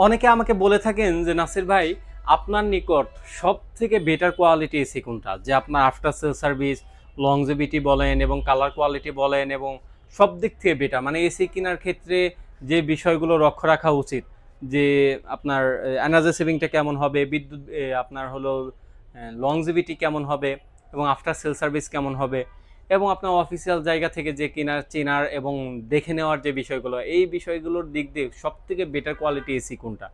অনেকে আমাকে বলে থাকেন যে নাসির ভাই, আপনার নিকট সব থেকে বেটার কোয়ালিটি এসি কোনটা, যে আপনার আফটার সেল সার্ভিস, লংজিভিটি বলেন এবং কালার কোয়ালিটি বলেন এবং সব দিক থেকে বেটার, মানে এসি কেনার ক্ষেত্রে যে বিষয়গুলো লক্ষ্য রাখা উচিত, যে আপনার এনার্জি সেভিংটা কেমন হবে, বিদ্যুৎ আপনার হলো লংজিভিটি কেমন হবে এবং আফটার সেল সার্ভিস কেমন হবে, এবং আপনার অফিসিয়াল জায়গা থেকে যে কেনার চেনার এবং দেখে নেওয়ার যে বিষয়গুলো, এই বিষয়গুলোর দিক দিয়ে সব থেকে বেটার কোয়ালিটি এসি কোনটা,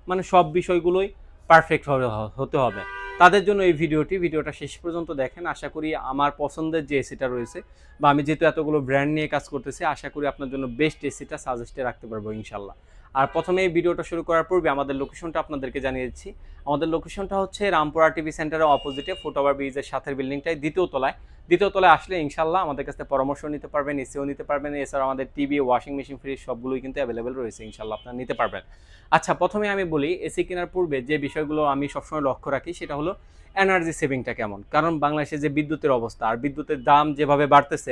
মানে সব বিষয়গুলোই পারফেক্ট হতে হবে। তাদের জন্য এই ভিডিওটা শেষ পর্যন্ত দেখেন। আশা করি আমার পছন্দের যে এসিটা রয়েছে, বা আমি যেহেতু এতগুলো ব্র্যান্ড নিয়ে কাজ করতেছি, আশা করি আপনার জন্য বেস্ট এসিটা সাজেস্টে রাখতে পারবো ইনশাল্লাহ। আর প্রথমে এই ভিডিওটা শুরু করার পূর্বে আমাদের লোকেশনটা আপনাদেরকে জানিয়ে দিচ্ছি। আমাদের লোকেশনটা হচ্ছে রামপুরা টিভি সেন্টারের অপোজিটে, ফুটওভার ব্রিজের সাথের বিল্ডিংটায়, দ্বিতীয় তলায় আসলে ইনশাল্লাহ আমাদের কাছে পরামর্শ নিতে পারবেন, এসিও নিতে পারবেন। এছাড়া আমাদের টিভি, ওয়াশিং মেশিন, ফ্রিজ সবগুলোই কিন্তু অ্যাভেলেবেল রয়েছে, ইনশাল্লাহ আপনারা নিতে পারবেন। আচ্ছা, প্রথমে আমি বলি এসি কেনার পূর্বে যে বিষয়গুলো আমি সবসময় লক্ষ্য রাখি সেটা হলো এনার্জি সেভিংটা কেমন। কারণ বাংলাদেশে যে বিদ্যুতের অবস্থা আর বিদ্যুতের দাম যেভাবে বাড়তেছে,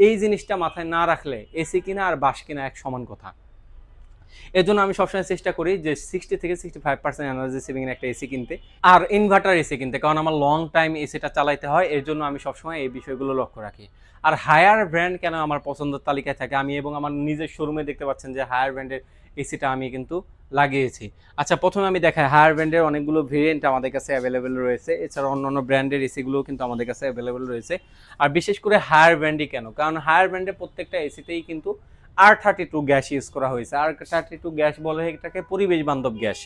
এই জিনিসটা মাথায় না রাখলে এসি কিনা আর বাস কিনা এক সমান কথা। এর জন্য আমি সবসময় চেষ্টা করি যে 60 থেকে 65% এনার্জি সেভিং এর একটা এসি কিনতে, আর ইনভার্টার এসি কিনতে, কারণ আমার লং টাইম এসিটা চালাইতে হয়। এর জন্য আমি সবসময় এই বিষয়গুলো লক্ষ্য রাখি। আর হায়ার ব্র্যান্ড কেন আমার পছন্দের তালিকায় থাকে, আমি এবং আমার নিজের শোরুমে দেখতে পাচ্ছেন যে হায়ার ব্র্যান্ডের এসিটা আমি কিন্তু লাগিয়েছি। আচ্ছা, প্রথমে আমি দেখাই, হায়ার ব্র্যান্ডের অনেকগুলো ভেরিয়েন্ট আমাদের কাছে অ্যাভেলেবেল রয়েছে। এছাড়া অন্যান্য ব্র্যান্ডের এসিগুলোও কিন্তু আমাদের কাছে অ্যাভেলেবেল রয়েছে। আর বিশেষ করে হায়ার ব্র্যান্ডই কেন, কারণ হায়ার ব্র্যান্ডের প্রত্যেকটা এসিতেই কিন্তু R32 গ্যাস ইউজ করা হয়েছে। R32 গ্যাস বলে এটাকে পরিবেশ বান্ধব গ্যাস,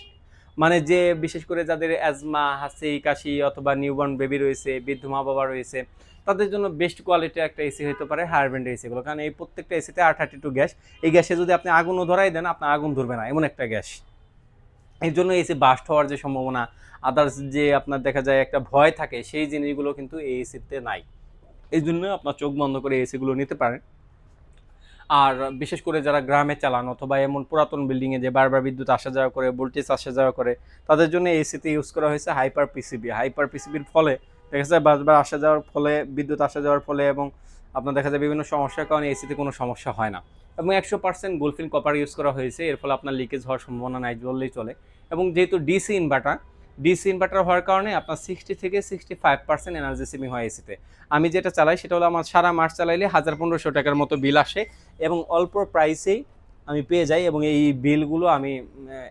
মানে যে বিশেষ করে যাদের অ্যাজমা, হাঁচি, কাশি অথবা নিউবর্ন বেবি রয়েছে, বৃদ্ধ মা বাবা রয়েছে, তাদের জন্য বেস্ট কোয়ালিটির একটা এসি হতে পারে হায়ার ব্র্যান্ডের এসিগুলো। কারণ এই প্রত্যেকটা এসিতে R32 গ্যাস, এই গ্যাসে যদি আপনি আগুনও ধরাই দেন, আপনার আগুন ধরবে না, এমন একটা গ্যাস। এই জন্য এসি বাস্ট হওয়ার যে সম্ভাবনা, আদার্স যে আপনার দেখা যায় একটা ভয় থাকে, সেই জিনিসগুলো কিন্তু এই এসিতে নাই। এই জন্য আপনার চোখ বন্ধ করে এসিগুলো নিতে পারেন। আর বিশেষ করে যারা গ্রামে চালান অথবা এমন পুরাতন বিল্ডিংয়ে যে বারবার বিদ্যুৎ আসা যাওয়া করে, ভোল্টেজ আসা যাওয়া করে, তাদের জন্য এসিতে ইউজ করা হয়েছে হাইপার পিসিবির ফলে দেখা যায় বারবার আসা যাওয়ার ফলে, বিদ্যুৎ আসা যাওয়ার ফলে এবং আপনার দেখা যায় বিভিন্ন সমস্যার কারণে এসিতে কোনো সমস্যা হয় না। এবং 100% গোল্ডফিন কপার ইউজ করা হয়েছে, এর ফলে আপনার লিকেজ হওয়ার সম্ভাবনা নাই বললেই চলে। এবং যেহেতু ডিসি ইনভার্টার হওয়ার কারণে আপনার 60 থেকে 65% এনার্জি সেভিং হয় এসিতে। আমি যেটা চালাই সেটা হলো, আমার সারা মাস চালাইলে 1000-1500 টাকার মতো বিল আসে এবং অল্প প্রাইসেই আমি পেয়ে যাই, এবং এই বিলগুলো আমি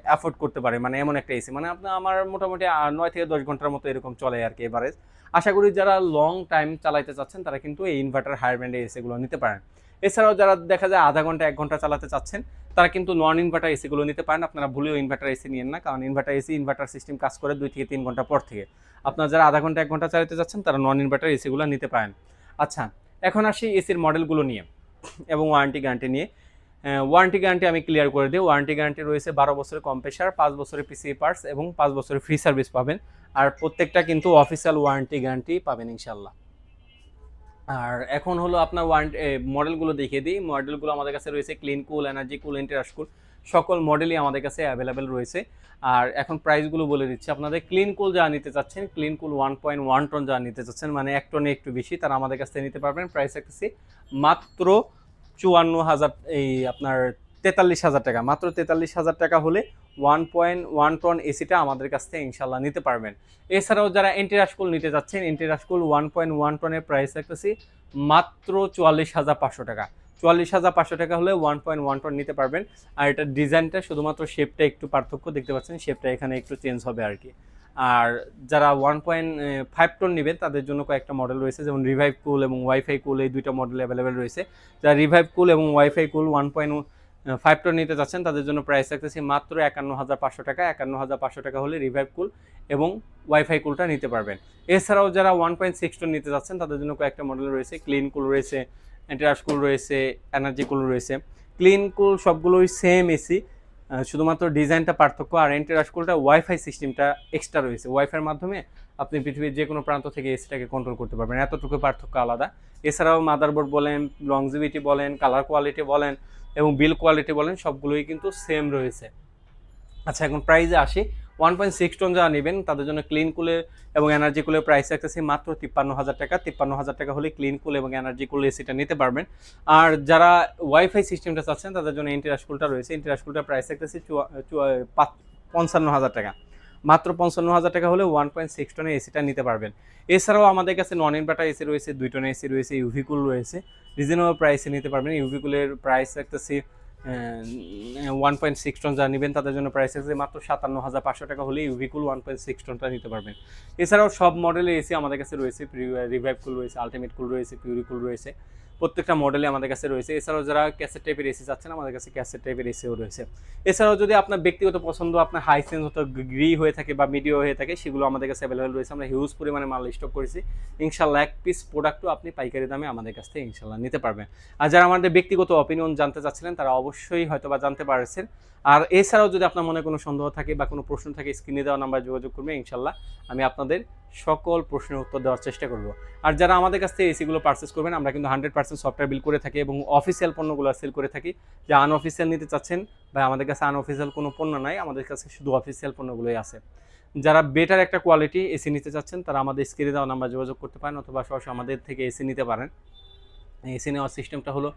অ্যাফোর্ড করতে পারি। মানে এমন একটা এসি, মানে আপনার আমার মোটামুটি 9 থেকে 10 ঘন্টার মতো এরকম চলে আর কি, এভারেজ। আশা করি যারা লং টাইম চালাইতে চাচ্ছেন তারা কিন্তু এই ইনভার্টার হায়ার ব্র্যান্ডের এসিগুলো নিতে পারেন। এছাড়াও যারা দেখা যায় আধা ঘন্টা 1 ঘন্টা চালাতে চাচ্ছেন, তারা কিন্তু নন ইনভার্টার এসিগুলো নিতে পারেন। আপনারা ভুলেও ইনভার্টার এসি নিয়েন না, কারণ ইনভার্টার সিস্টেম কাজ করে 2 থেকে 3 ঘন্টা পর থেকে। আপনারা যারা আধা ঘন্টা 1 ঘন্টা চালাতে চাচ্ছেন, তারা নন ইনভার্টার এসিগুলো নিতে পারেন। আচ্ছা, এখন আসি এসির মডেলগুলো নিয়ে এবং ওয়ারেন্টি গ্যারান্টি নিয়ে। ওয়ারেন্টি গ্যারান্টি আমি ক্লিয়ার করে দিই। ওয়ারেন্টি গ্যারান্টি রয়েছে 12 বছরের কম্প্রেসার, 5 বছরের পিসি পার্টস এবং 5 বছরের ফ্রি সার্ভিস পাবেন। আর প্রত্যেকটা কিন্তু অফিসিয়াল ওয়ারেন্টি গ্যারান্টি পাবেন ইনশাল্লাহ। আর এখন হলো আপনার মডেলগুলো দেখিয়ে দিই। মডেলগুলো আমাদের কাছে রয়েছে ক্লিন কুল, এনার্জি কুল, ইন্টারাস্ট কুল, সকল মডেলই আমাদের কাছে অ্যাভেলেবেল রয়েছে। আর এখন প্রাইসগুলো বলে দিচ্ছি আপনাদের। ক্লিন কুল যারা নিতে চাচ্ছেন, ক্লিন কুল 1.1 টন যারা নিতে চাচ্ছেন, মানে 1 টনে একটু বেশি, তারা আমাদের কাছ থেকে নিতে পারবেন। প্রাইস রাখতেছি মাত্র 54,000, এই আপনার 43,000 টাকা। মাত্র 43,000 টাকা হলে 1.1 টন এসিটা আমাদের কাছ থেকে ইনশাল্লাহ নিতে পারবেন। এছাড়াও যারা এন্টিরাশকুল নিতে যাচ্ছেন, এন্টিরাশকুল 1.1 টনের প্রাইস রাখতেছি মাত্র 44,500 টাকা। 44,500 টাকা হলে 1.1 টন নিতে পারবেন। আর এটার ডিজাইনটা শুধুমাত্র শেপটা একটু পার্থক্য দেখতে পাচ্ছেন, শেপটা এখানে একটু চেঞ্জ হবে আর কি। আর যারা 1.5 টন নেবেন তাদের জন্য কয়েকটা মডেল রয়েছে, যেমন রিভাইভ কুল এবং ওয়াইফাই কুল, এই দুইটা মডেল অ্যাভেলেবেল রয়েছে। যারা রিভাইভ কুল এবং ওয়াইফাই কুল 1.5 টন নিতে চাচ্ছেন, তাদের জন্য প্রাইস রাখতেছি মাত্র 51,500 টাকা। 51,500 টাকা হলে রিভাইভ কুল এবং ওয়াইফাই কুলটা নিতে পারবেন। এছাড়াও যারা 1.6 টন নিতে চাচ্ছেন, তাদের জন্য কয়েকটা মডেল রয়েছে। ক্লিন কুল রয়েছে, এন্টিরাশ কুল রয়েছে, এনার্জি কুল রয়েছে। ক্লিন কুল সবগুলোই সেম এসি, শুধুমাত্র ডিজাইনটা পার্থক্য। আর এন্টিরাশ কুলটা ওয়াইফাই সিস্টেমটা এক্সট্রা রয়েছে, ওয়াইফাইয়ের মাধ্যমে আপনি পৃথিবীর যে কোনো প্রান্ত থেকে এসিটাকে কন্ট্রোল করতে পারবেন, এতটুকু পার্থক্য আলাদা। এছাড়াও মাদারবোর্ড বলেন, লংজিভিটি বলেন, কালার কোয়ালিটি বলেন এবং বিল কোয়ালিটি বলেন, সবগুলোই কিন্তু সেম রয়েছে। আচ্ছা, এখন প্রাইসে আসি। 1.6 টন যারা নেবেন তাদের জন্য ক্লিন কুলে এবং এনার্জি কুলের প্রাইস রাখতেছি মাত্র 53,000 টাকা। 53,000 টাকা হলে ক্লিন কুল এবং এনার্জি কুল এসিটা নিতে পারবেন। আর যারা ওয়াইফাই সিস্টেমটা চাচ্ছেন, তাদের জন্য ইন্টারাশ কুলটা রয়েছে। ইন্টারাশ কুলটার প্রাইস রাখতেছি 55,000 টাকা। মাত্র 55,000 টাকা হলে 1.6 টনের এসিটা নিতে পারবেন। এছাড়াও আমাদের কাছে নন ইনভার্টার এসি রয়েছে, 2 টনের এসি রয়েছে, ইউভি কুল রয়েছে। রিজনেবল প্রাইসে নিতে পারবেন। ইউভি কুলের প্রাইস রাখতেছি 1.6 টন যারা নেবেন তাদের জন্য প্রাইস আছে মাত্র 57,500 টাকা হলে ইউভি কুল 1.6 টনটা নিতে পারবেন। এছাড়াও সব মডেলের এসি আমাদের কাছে রয়েছে, রিভাইভ কুল রয়েছে, আলটিমেট কুল রয়েছে, পিউরি কুল রয়েছে। প্রত্যেকটা মডেলে আমাদের কাছে রয়েছে। এছাড়াও যারা ক্যাসেট টাইপের এসি চাচ্ছেন আমাদের কাছে ক্যাসেট টাইপের এসিও রয়েছে। এছাড়াও যদি আপনার ব্যক্তিগত পছন্দ আপনার হাই সেন্স অথবা গ্রি হয়ে থাকে বা মিডিয়াম হয়ে থাকে সেগুলো আমাদের কাছে অ্যাভেলেবল রয়েছে। আমরা হিউজ পরিমাণে মাল স্টক করেছি। ইনশাল্লাহ এক পিস প্রোডাক্টও আপনি পাইকারি দামে আমাদের কাছ থেকে ইনশাল্লাহ নিতে পারবেন। আর যারা আমাদের ব্যক্তিগত অপিনিয়ন জানতে চাচ্ছিলেন তারা অবশ্যই হয়তো বা জানতে পারছেন। আর এছাড়াও যদি আপনার মনে কোনো সন্দেহ থাকে বা কোনো প্রশ্ন থাকে স্ক্রিনে দেওয়া নাম্বার যোগাযোগ করবেন, ইনশাল্লাহ আমি আপনাদের সকল প্রশ্নের উত্তর দেওয়ার চেষ্টা করব। আর যারা আমাদের কাছ থেকে এসিগুলো পারচেস করবেন আমরা কিন্তু 100% সফটওয়্যার বিল করে থাকি এবং অফিসিয়াল পণ্যগুলো সেল করে থাকি। যা আনঅফিসিয়াল নিতে চাচ্ছেন বা আমাদের কাছে আনঅফিসিয়াল কোনো পণ্য নাই, আমাদের কাছে শুধু অফিসিয়াল পণ্যগুলোই আছে। যারা বেটার একটা কোয়ালিটি এসি নিতে চাচ্ছেন তারা আমাদের স্ক্রিনে দেওয়া নাম্বার যোগাযোগ করতে পারেন অথবা সরাসরি আমাদের থেকে এসি নিতে পারেন। এসি নেওয়ার সিস্টেমটা হলো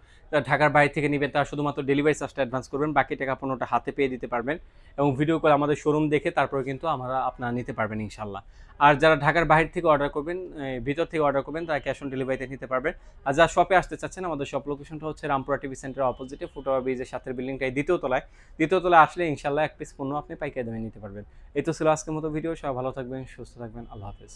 ঢাকার বাইরে থেকে নেবেন তারা শুধুমাত্র ডেলিভারি চার্জটা অ্যাডভান্স করবেন, বাকি টাকা পণ্যটা হাতে পেয়ে দিতে পারবেন এবং ভিডিও কল আমাদের শোরুম দেখে তারপরে কিন্তু আমরা আপনারা নিতে পারবেন ইনশাল্লাহ। আর যারা ঢাকার বাইরে থেকে অর্ডার করবেন, ভিতর থেকে অর্ডার করবেন তারা ক্যাশ অন ডেলিভারিতে নিতে পারবেন। আর যারা শপে আসতে চাচ্ছেন আমাদের শপ লোকেশনটা হচ্ছে রামপুরা টিভি সেন্টারের অপোজিটে ফুটওভার ব্রিজের সাথে বিল্ডিংটাই দ্বিতীয় তলায় আসলে ইনশাল্লাহ এক পিস পণ্য আপনি পাইকারি দামে নিতে পারবেন। এই তো ছিল আজকের মতো ভিডিও। সবাই ভালো থাকবেন, সুস্থ থাকবেন, আল্লাহ হাফেজ।